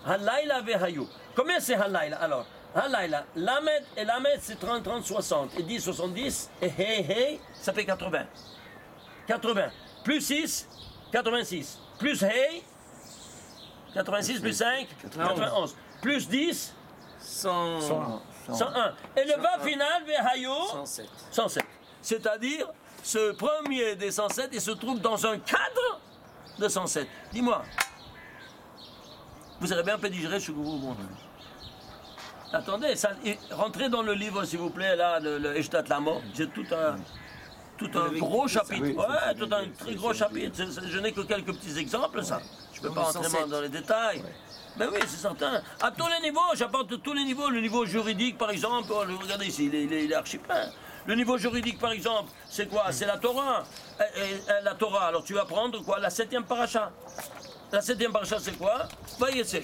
Halayla ve hayu. Combien c'est Halayla alors? Halayla, Lamed et Lamed c'est 30, 30, 60. Et 10, 70. Et Hey, ça fait 80. 80. Plus 6, 86. Plus Hey, 86 plus 5, 91. Plus 10, 101. Et le bas final, ve hayu, 107. 107. C'est-à-dire, ce premier des 107, il se trouve dans un cadre de 107. Dis-moi. Vous avez bien digérer ce que vous montre. Attendez, rentrez dans le livre s'il vous plaît, là, le Eshtat Lamo. J'ai tout un gros chapitre. Ouais, tout un très gros chapitre. Je n'ai que quelques petits exemples, ça. Je ne peux pas rentrer dans les détails. Ben oui, c'est certain. À tous les niveaux, j'apporte tous les niveaux. Le niveau juridique, par exemple, regardez ici, il est archi plein. Le niveau juridique, par exemple, c'est quoi? C'est la Torah. La Torah, alors tu vas prendre quoi? La 7e paracha. La 7e paracha, c'est quoi? Vayetse.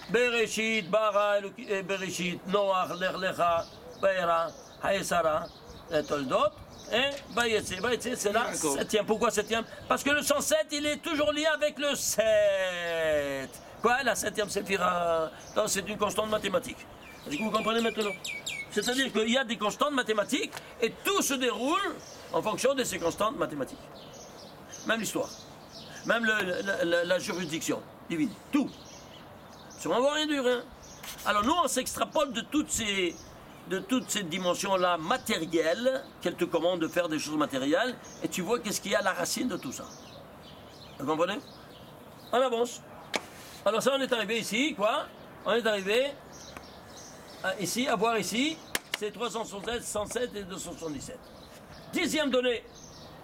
Bereshit, bara, Bereshit, Noach, Lerlecha, Beira, Haesara, Toldot. Et Bayetse, c'est la D'accord. 7e. Pourquoi 7e? Parce que le 107, il est toujours lié avec le 7. Quoi? La 7e séphira. Non, c'est une constante mathématique. Est-ce que vous comprenez maintenant? C'est-à-dire qu'il y a des constantes mathématiques et tout se déroule en fonction de ces constantes mathématiques. Même l'histoire. Même la juridiction divine. Tout. Ça ne va rien du rien. Alors nous, on s'extrapole de toutes ces dimensions-là matérielles, qu'elle te commande de faire des choses matérielles, et tu vois qu'est-ce qu'il y a à la racine de tout ça. Vous comprenez? On avance. Alors ça, on est arrivé ici, quoi? On est arrivé ici, à voir ici, c'est 376, 107 et 277. Dixième donnée,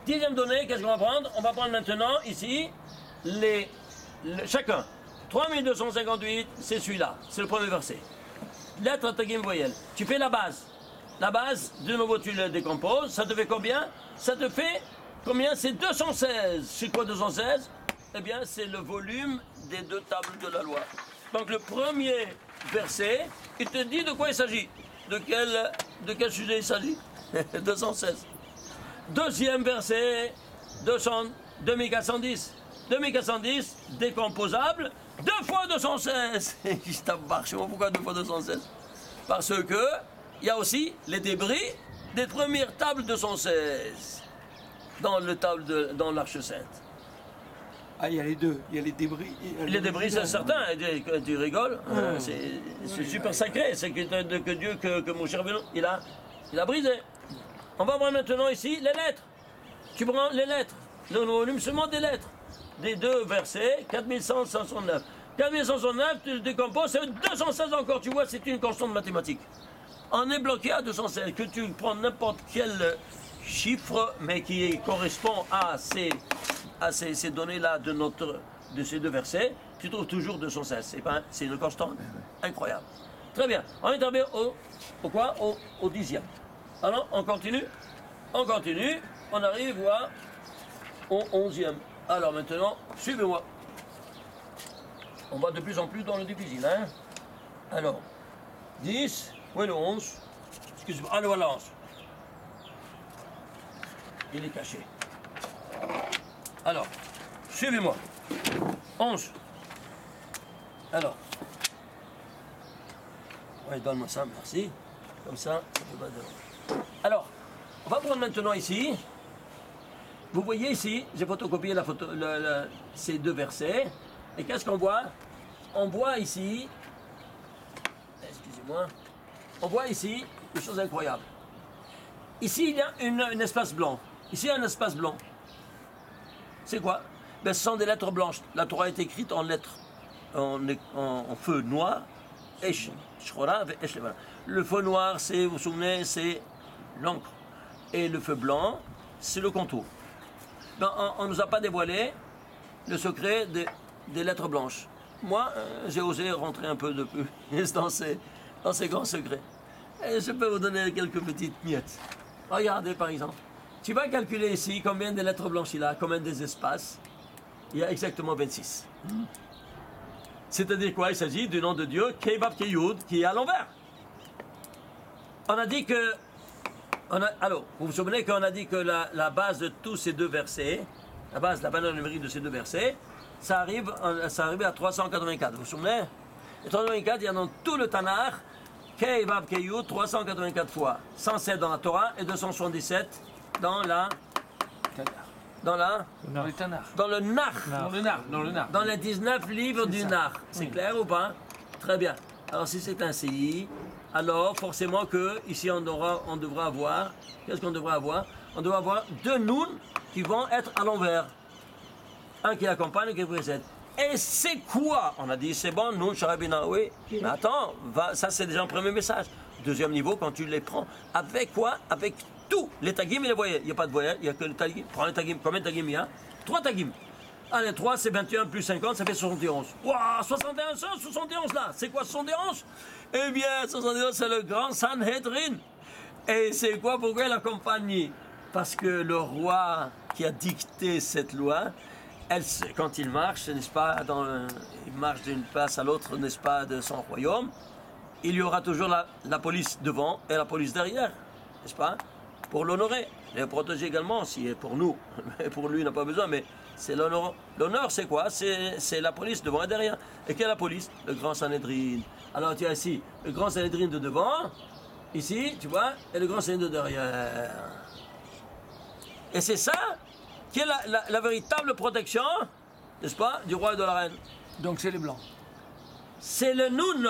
qu'est-ce qu'on va prendre? On va prendre maintenant, ici, chacun. 3258, c'est celui-là, c'est le premier verset. Lettre, tagim, voyelle. Tu fais la base. La base, de nouveau, tu le décomposes. Ça te fait combien? Ça te fait combien? C'est 216. C'est quoi 216? Eh bien, c'est le volume des deux tables de la loi. Donc, le premier verset, il te dit de quoi il s'agit. De quel sujet il s'agit? 216. Deuxième verset, 2410. 2410, décomposable, 2 fois 216. Je t'embarque, pourquoi 2 fois 216? Parce que il y a aussi les débris des premières tables 216 dans l'Arche Sainte. Ah, il y a les deux, il y a les débris. Les débris, c'est certain, tu rigoles, c'est super sacré, c'est que Dieu, que mon cher Benoît, il a brisé. On va voir maintenant ici les lettres. Tu prends les lettres, le volume seulement des lettres. Des deux versets, 4169. 4169, tu le décomposes, c'est 216 encore, tu vois, c'est une constante mathématique. On est bloqué à 216, que tu prends n'importe quel chiffre, mais qui correspond à ces données-là de ces deux versets, tu trouves toujours 216. C'est une constante incroyable. Très bien, on est arrivé au 10e. Alors, on continue, on arrive au 11e. Alors maintenant, suivez-moi. On va de plus en plus dans le difficile, hein? Alors, 10, où est le 11? Excusez-moi, ah, le voilà 11. Il est caché. Alors, suivez-moi. 11. Alors. Oui, donne-moi ça, merci. Comme ça peut pas de... Alors, on va prendre maintenant ici. Vous voyez ici, j'ai photocopié ces deux versets. Et qu'est-ce qu'on voit? On voit ici, excusez-moi, on voit ici une chose incroyable. Ici, il y a un espace blanc. Ici, il y a un espace blanc. C'est quoi? Ben, ce sont des lettres blanches. La Torah est écrite en lettres, en feu noir. Le feu noir, vous vous souvenez, c'est l'encre. Et le feu blanc, c'est le contour. Ben, on ne nous a pas dévoilé le secret des lettres blanches. Moi, j'ai osé rentrer un peu de plus dans ces grands secrets. Et je peux vous donner quelques petites miettes. Regardez par exemple. Tu vas calculer ici combien de lettres blanches il a, combien des espaces. Il y a exactement 26. C'est-à-dire quoi? Il s'agit du nom de Dieu, Kebab Keyud, qui est à l'envers. On a dit que... alors, vous vous souvenez qu'on a dit que la base de tous ces deux versets, la valeur numérique de ces deux versets, ça arrive à 384. Vous vous souvenez? Et 384, il y a dans tout le Tanakh, Kei Vav Keyud, 384 fois. 107 dans la Torah et 277 dans le Nar. Dans les 19 livres du Nar. C'est clair ou pas? Très bien. Alors si c'est ainsi, alors forcément que ici on devra avoir, qu'est-ce qu'on devra avoir? On devra avoir deux nouns qui vont être à l'envers. Un qui accompagne et un qui précède. Et c'est quoi? On a dit c'est bon, nous, Charabina, oui. Mais attends, ça c'est déjà un premier message. Deuxième niveau, quand tu les prends, avec quoi? Avec tous les tagim et les voyelles. Il n'y a pas de voyelles, il n'y a que le tagim. Prends les tagim. Combien de tagim il y a? 3 tagim. Allez, 3 c'est 21 plus 50, ça fait 71. Waouh, 71, 71 là. C'est quoi 71? Eh bien, 71 c'est le grand Sanhedrin. Et c'est quoi? Pourquoi il accompagne? Parce que le roi qui a dicté cette loi, quand il marche, n'est-ce pas, il marche d'une place à l'autre, n'est-ce pas, de son royaume, il y aura toujours la police devant et la police derrière, n'est-ce pas? pour l'honorer, et le protéger également, si pour nous. Pour lui, il n'a pas besoin, mais c'est l'honneur. L'honneur, c'est quoi? C'est la police devant et derrière. Et quelle est la police? Le grand Sanhédrin. Alors tu as ici le grand Sanhédrin de devant, ici, tu vois, et le grand Sanhédrin de derrière. Et c'est ça qui est la véritable protection, n'est-ce pas, du roi et de la reine. Donc c'est les blancs. C'est le noun,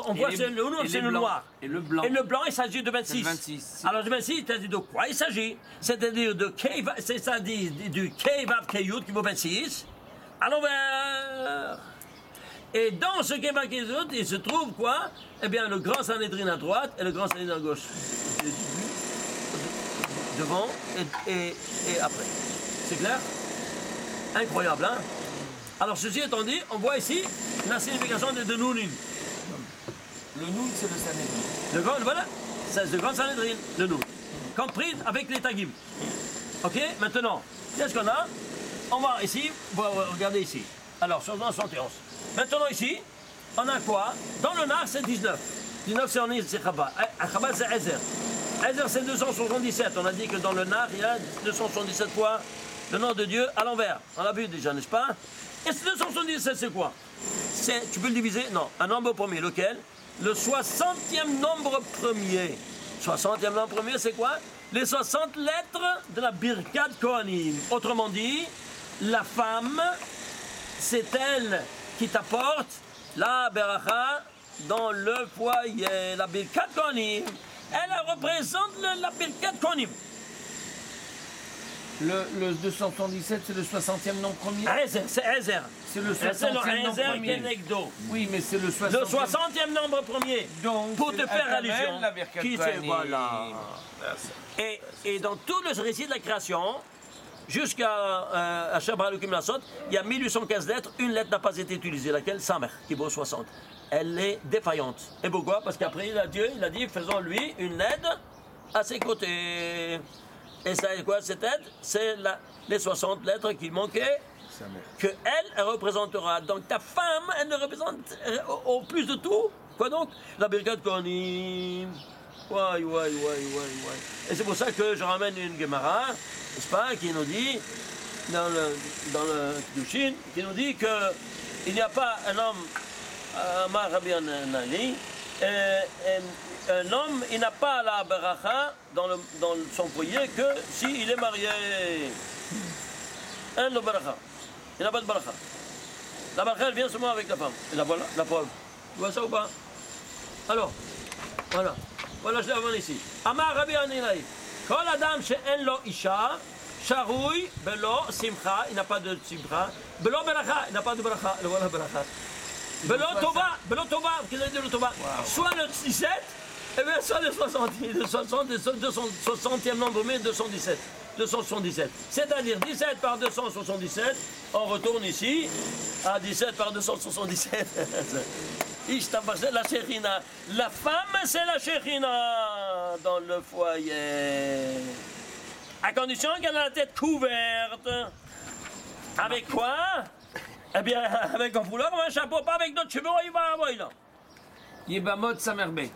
on voit c'est le noun, c'est le noir. Et le blanc. Et le blanc, il s'agit de 26. C'est 26. Alors, le 26, c'est-à-dire de quoi il s'agit? C'est-à-dire de c'est-à-dire du Kevav Keyut qui vaut 26, à l'envers. Et dans ce Kevav Keyut, il se trouve quoi? Eh bien, le grand Sanhédrin à droite et le grand Sanhédrin à gauche. Devant et après. C'est clair? Incroyable, hein? Alors, ceci étant dit, on voit ici la signification de Nounin. Le Noun, c'est le Sanhédrin. Le grand, voilà, c'est le grand Sanhédrin, le Noun. Compris avec les Tagim. Ok, maintenant, qu'est-ce qu'on a? On va ici, regardez ici. Alors, sur 71. Maintenant, ici, on a quoi? Dans le Nar, c'est 19. 19, c'est en Is, c'est Chabad. Chabad, c'est Ezer. Ezer, c'est 277. On a dit que dans le Nar, il y a 277 fois le nom de Dieu à l'envers. On l'a vu déjà, n'est-ce pas? Et ce 277, c'est quoi? Tu peux le diviser? Non, un nombre premier. Lequel? Le 60e nombre premier. 60e nombre premier, c'est quoi? Les 60 lettres de la Birkat Kohanim. Autrement dit, la femme, c'est elle qui t'apporte la beracha dans le foyer. La Birkat Kohanim, elle représente la Birkat Kohanim. Le 277, c'est le 60e nom premier. Ezer, c'est Ezer. C'est le C'est 60e le nom Ezer premier. Kenegdo. Oui, mais c'est le 60e. Le 60e nombre premier. Donc, pour c'est te faire Akamel, allusion. la Birkat Qui Kohanim. c'est, voilà. Et dans tout le récit de la création, jusqu'à Asher Baruch Lasot, il y a 1815 lettres, une lettre n'a pas été utilisée, laquelle? Samer, qui vaut 60. Elle est défaillante. Et pourquoi? Parce qu'après, Dieu, il a dit, faisons-lui une aide à ses côtés. Et ça, quoi, cette aide? C'est les 60 lettres qui manquaient, que elle représentera. Donc ta femme, elle ne représente au plus de tout. Quoi donc? La Birkat Kohanim. Ouais. Et c'est pour ça que je ramène une Gemara, n'est-ce pas, qui nous dit, dans le Kiddushin, qui nous dit qu'il n'y a pas un homme, Amar Rabbi Hanani, un homme, il n'a pas la beracha dans son foyer que s'il est marié. Un no beracha. Il n'a pas de beracha. La beracha, elle vient seulement avec la femme. Et là, voilà, la preuve. Tu vois ça ou pas? Alors, voilà. Voilà, je l'avais ici. Amar Rabbi Hanani. Kol adam she'en lo isha, sharoui belo simcha, il n'a pas de simcha. Belo beracha, il n'a pas de beracha. Le voilà beracha. Belo tova, qu'est-ce que dit le tova? Soit le 17, et bien soit le 60, le 60e nombre, mais 277. C'est-à-dire 17 par 277, on retourne ici à 17 par 277. La Shekhinah. La femme, c'est la Shekhinah dans le foyer. À condition qu'elle a la tête couverte. Avec quoi? Eh bien, avec un foulard ou un chapeau, pas avec d'autres cheveux, il va avoir là. Yebamot Samerbet.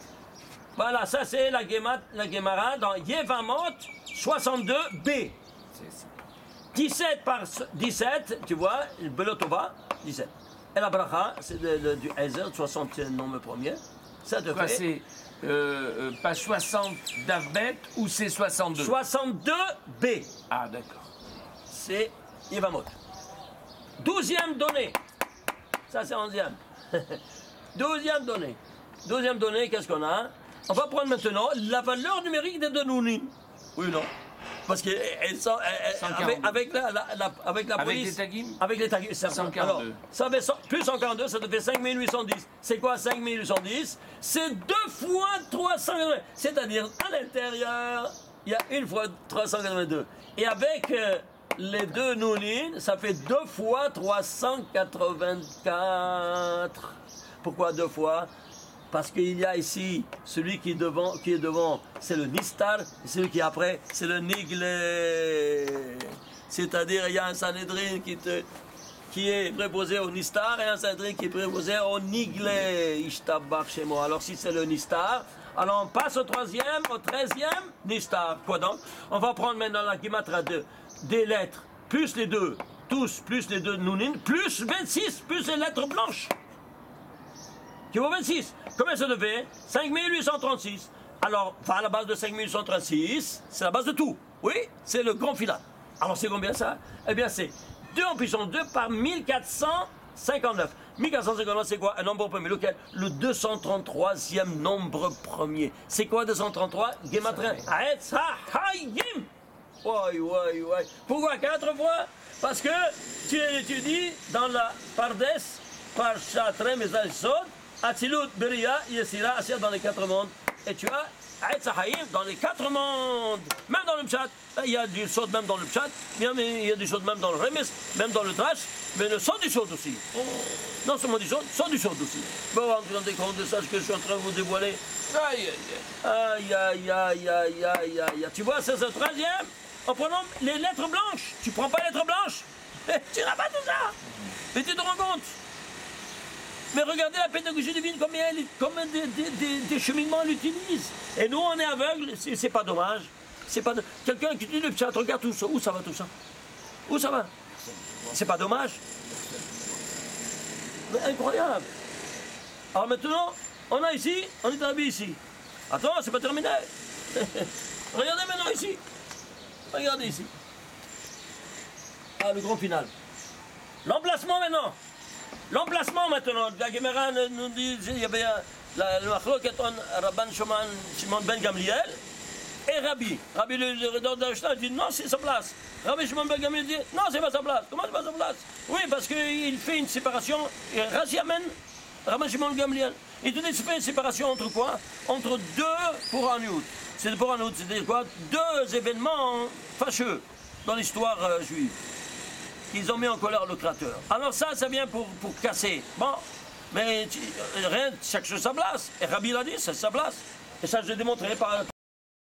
Voilà, ça c'est la Gemara dans Yevamot 62b. 17 par 17, tu vois, Belotova, 17. Et la bracha, c'est du Ezer, 60 nombre premier. Ça te Quoi, fait. c'est pas 60 d'Avbet ou c'est 62? 62b. Ah, d'accord. C'est Yevamot. 12e donnée. Ça c'est 11e. 12e donnée. 12e donnée, qu'est-ce qu'on a? On va prendre maintenant la valeur numérique des deux Nounim. Oui ou non? Parce qu'elles sont avec la police. Les tagim? Avec les tagim. 142. Alors, ça fait plus 142, ça te fait 5810. C'est quoi 5810? C'est 2 fois 382. C'est-à-dire, à l'intérieur, il y a 1 fois 382. Et avec les deux Nounin, ça fait 2 fois 384. Pourquoi 2 fois? Parce qu'il y a ici celui qui est devant, c'est le Nistar, et celui qui est après, c'est le Niglé. C'est-à-dire, il y a un Sanhédrin qui est préposé au Nistar et un Sanhédrin qui est préposé au Niglé. Ishtabach chez moi. Alors, si c'est le Nistar, Alors on passe au troisième, au 13e, Nishtar. Quoi donc? On va prendre maintenant la Gematra des lettres, plus les deux, tous, plus les deux Nounin, plus 26, plus les lettres blanches. Qui vaut 26. Combien ça devait? 5836. Alors, va à la base de 5836, c'est la base de tout. Oui, c'est le grand final. Alors c'est combien ça? Eh bien c'est 2 en puissance 2 par 1459. 1459 c'est quoi? Un nombre premier. Lequel? Le 233e nombre premier. C'est quoi 233? Gematria. Aetz ha-hayim. Ouais. Pourquoi 4 fois? Parce que tu étudies dans la Pardes, Parshat Remezal Sod, Atzilut, Beria, Yesira, Asir dans les 4 mondes. Et tu as Aetz ha-hayim dans les 4 mondes. Même dans le Pshat. Il y a du Sod même dans le Pshat, il y a du Sod même dans le Remes, même dans le Drash, mais le Sod du Sod aussi. Non seulement du Sod du Sod aussi. Bon, vous vous rendez compte de ça, ce que je suis en train de vous dévoiler? Aïe. Tu vois, c'est ce troisième. En prenant les lettres blanches. Tu prends pas les lettres blanches? Tu n'as pas tout ça. Mais tu te rends compte? Mais regardez la pédagogie divine, combien des cheminements elle utilise. Et nous, on est aveugles, c'est pas dommage. C'est pas quelqu'un qui dit le Pshat, regarde tout ça, où ça va tout ça? Où ça va? C'est pas dommage? Mais incroyable. Alors maintenant, on est habillé ici. Attends, c'est pas terminé. Regardez maintenant ici. Regardez ici. Ah, le grand final. L'emplacement maintenant. La Gemara nous dit, il y avait le Machlok Rabban Shimon ben Gamliel. Et Rabbi le rédacteur d'Ashta dit non, c'est sa place. Rabbi Shimon ben Gamliel dit non, c'est pas sa place. Comment c'est pas sa place? Oui, parce qu'il fait une séparation. Et Rashi amène Rabbi Shimon ben Gamliel. Il te dit qu'il fait une séparation entre quoi? Entre 2 pour un août. C'est pour un août, c'est-à-dire quoi? 2 événements fâcheux dans l'histoire juive. Qu'ils ont mis en colère le Créateur. Alors ça vient pour casser. Bon, mais rien, chaque chose sa place. Et Rabbi l'a dit, c'est sa place. Et ça, je l'ai démontré par